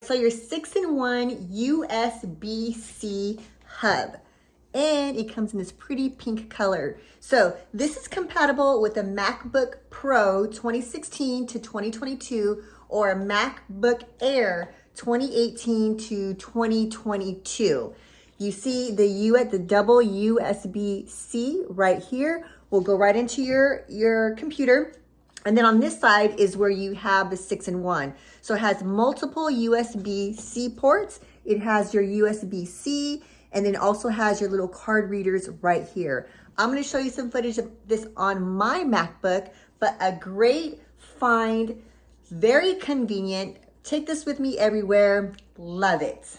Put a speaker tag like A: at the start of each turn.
A: So your 6-in-1 USB-C hub, and it comes in this pretty pink color. So this is compatible with a MacBook Pro 2016 to 2022 or a MacBook Air 2018 to 2022. You see the double USB-C right here will go right into your computer. And then on this side is where you have the 6-in-1. So it has multiple USB-C ports. It has your USB-C, and then also has your little card readers right here. I'm gonna show you some footage of this on my MacBook, but a great find, very convenient. Take this with me everywhere, love it.